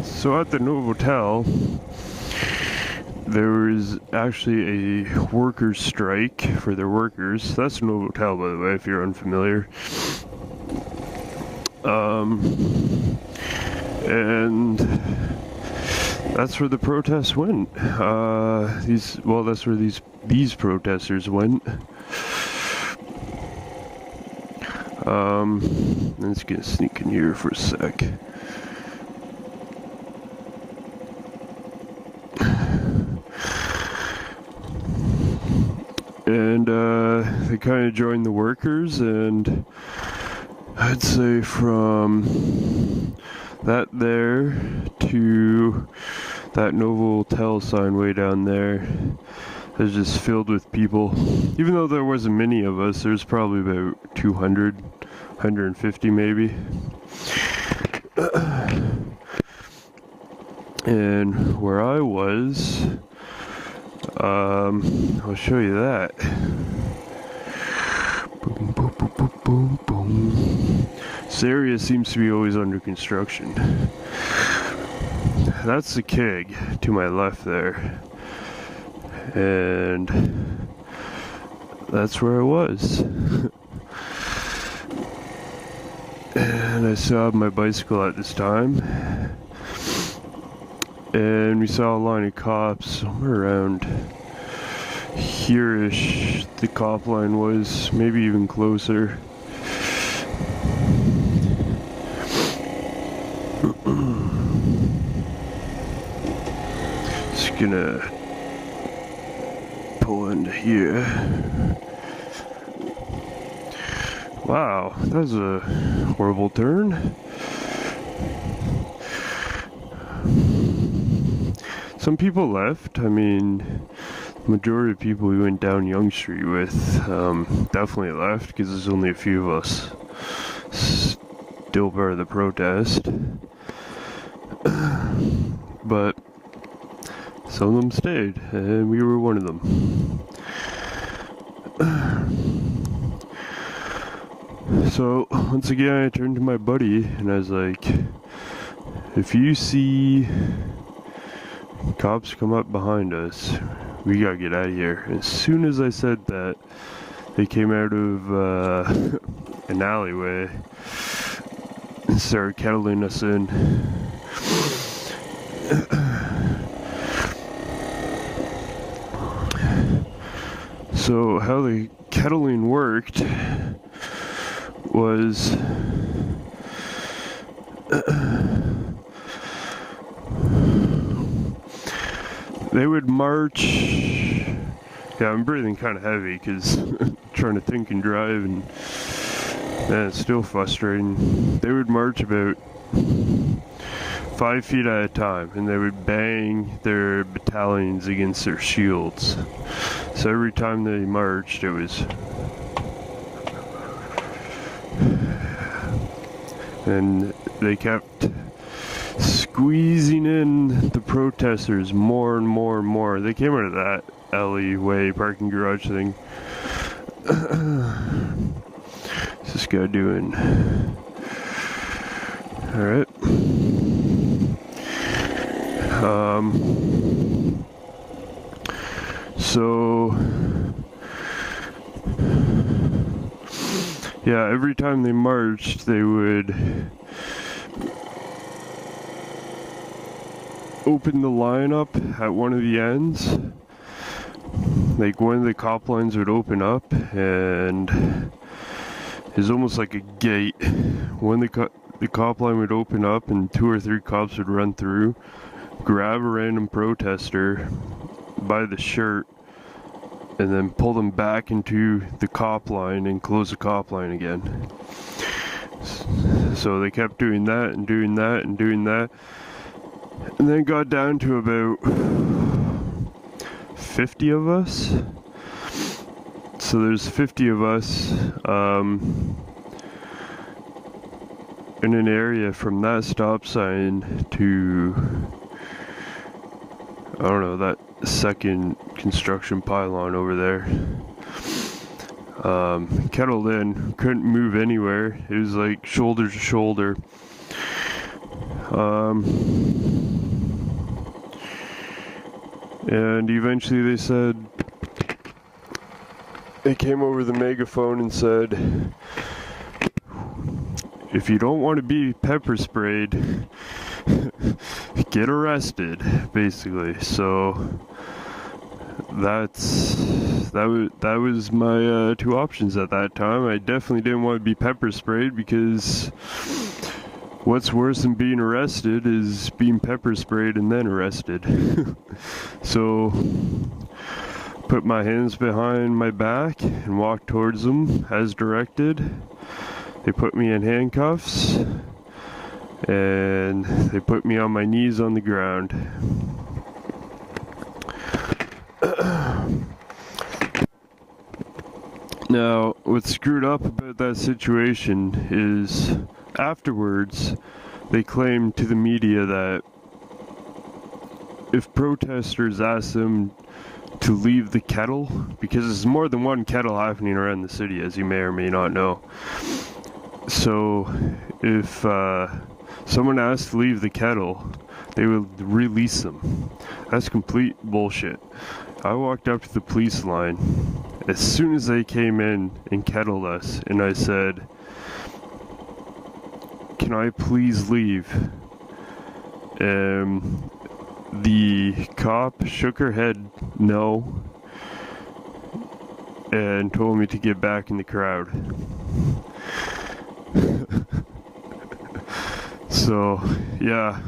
So at the Novotel, there was actually a workers' strike for their workers. That's Novotel, by the way, if you're unfamiliar. And that's where the protests went. That's where these protesters went. Let's get sneak in here for a sec. And they kind of joined the workers, and I'd say from that there to that Novotel sign way down there is just filled with people. Even though there wasn't many of us, there's probably about 200, 150 maybe. And where I was, I'll show you that. Boom, boom, boom, boom, boom, boom. This area seems to be always under construction. That's the keg to my left there. And that's where I was. And I still have my bicycle at this time. And we saw a line of cops somewhere around here-ish. The cop line was, maybe even closer. Just gonna pull into here. Wow, that was a horrible turn. Some people left. I mean, the majority of people we went down Yonge Street with definitely left because there's only a few of us still part of the protest. But some of them stayed, and we were one of them. So once again, I turned to my buddy and I was like, if you see cops come up behind us, we gotta get out of here. As soon as I said that, they came out of an alleyway and started kettling us in. So how the kettling worked was they would march. Yeah, I'm breathing kind of heavy because trying to think and drive, and it's still frustrating. They would march about 5 feet at a time, and they would bang their battalions against their shields. So every time they marched, it was, and they kept squeezing in the protesters more and more and more. They came out of that alleyway parking garage thing. What's this guy doing? Alright. So yeah, every time they marched, they would open the line up at one of the ends. Like one of the cop lines would open up, and it's almost like a gate. When the cop line would open up, and 2 or 3 cops would run through, grab a random protester by the shirt, and then pull them back into the cop line and close the cop line again. So they kept doing that and doing that and doing that, and then it got down to about 50 of us. So there's 50 of us in an area from that stop sign to, I don't know, that second construction pylon over there. Kettled in, couldn't move anywhere. It was like shoulder to shoulder. And eventually they said, they came over the megaphone and said, if you don't want to be pepper sprayed, get arrested, basically. So that was my two options at that time. I definitely didn't want to be pepper sprayed, because what's worse than being arrested is being pepper sprayed and then arrested. So put my hands behind my back and walked towards them as directed. They put me in handcuffs and they put me on my knees on the ground. Now, what's screwed up about that situation is afterwards they claimed to the media that if protesters asked them to leave the kettle, because there's more than one kettle happening around the city, as you may or may not know. So if someone asked to leave the kettle, they would release them. That's complete bullshit. I walked up to the police line as soon as they came in and kettled us, and I said, "Can I please leave?" The cop shook her head no and told me to get back in the crowd. So yeah.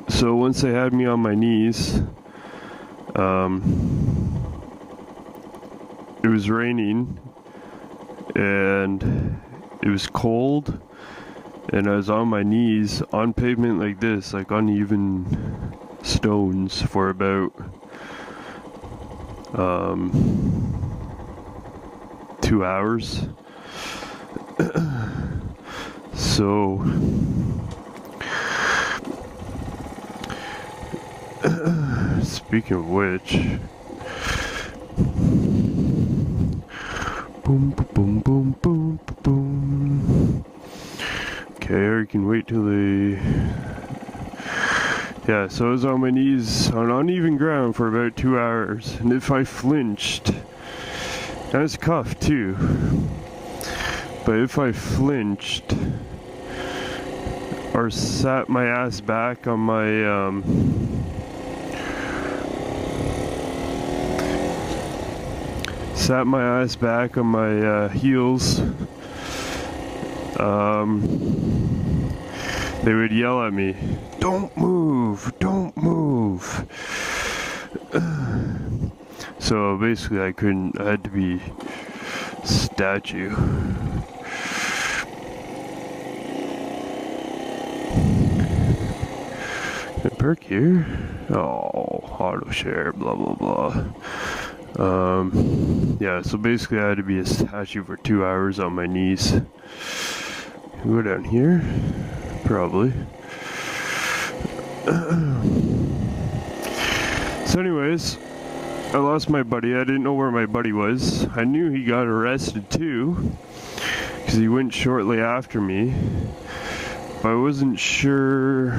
So once they had me on my knees, it was raining and it was cold, and I was on my knees on pavement like this, like uneven stones, for about 2 hours. So speaking of which, boom boom boom boom boom. Okay, or you can wait till they... Yeah, so I was on my knees on uneven ground for about 2 hours, and if I flinched, I was cuffed too, but if I flinched or sat my ass back on my heels, they would yell at me, "Don't move, don't move." So basically I had to be statue. Can I park here? Oh, auto share, blah blah blah. Yeah, so basically I had to be a statue for 2 hours on my knees. Can we go down here? Probably. So anyways, I lost my buddy. I didn't know where my buddy was. I knew he got arrested too, because he went shortly after me, but I wasn't sure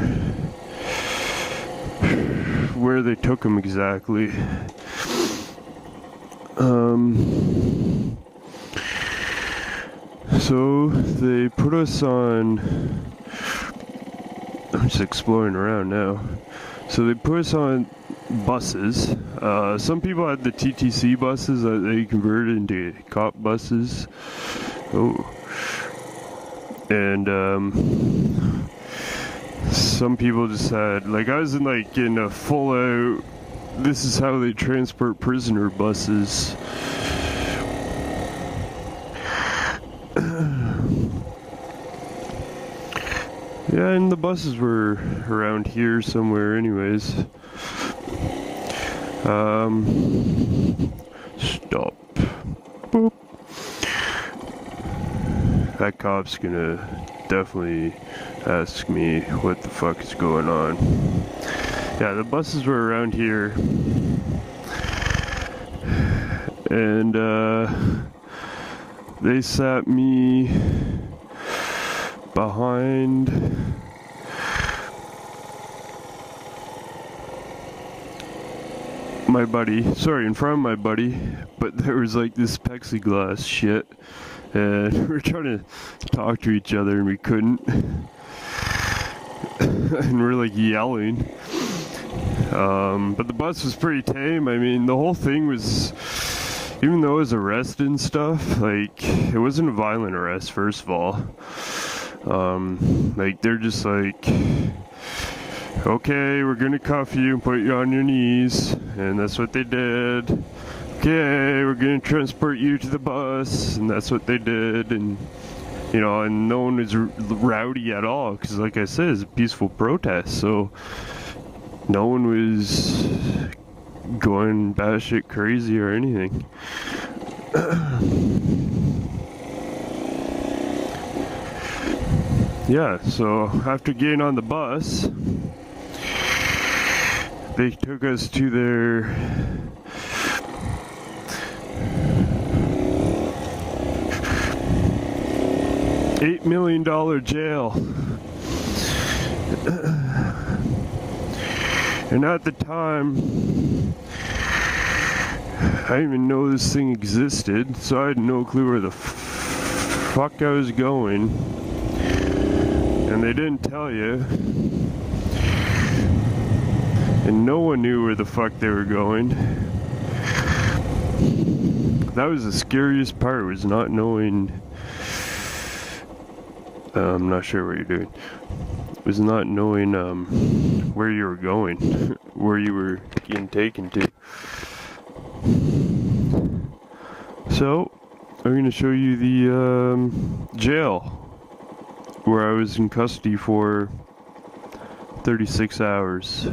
where they took him exactly. So they put us on... I'm just exploring around now. So they put us on buses. Some people had the TTC buses that they converted into cop buses. Oh. And some people just had, like, I was in a full out, this is how they transport prisoner buses. Yeah, and the buses were around here somewhere anyways. Stop. Boop. That cop's gonna definitely ask me what the fuck is going on. Yeah, the buses were around here. And they sat me behind my buddy, sorry, in front of my buddy, but there was like this plexiglass shit, and we were trying to talk to each other and we couldn't, and we're like yelling. But the bus was pretty tame. I mean, the whole thing was, even though it was arrested and stuff, like, it wasn't a violent arrest, first of all. Like, they're just like, okay, we're gonna cuff you and put you on your knees, and that's what they did. Okay, we're gonna transport you to the bus, and that's what they did. And you know, and no one was rowdy at all, because like I said, it's a peaceful protest, so no one was going batshit crazy or anything. Yeah, so after getting on the bus, they took us to their $8 million jail. And at the time, I didn't even know this thing existed, so I had no clue where the fuck I was going. And they didn't tell you. And no one knew where the fuck they were going. That was the scariest part, was not knowing. I'm not sure what you're doing. Was not knowing where you were going, where you were getting taken to. So, I'm going to show you the jail where I was in custody for 36 hours.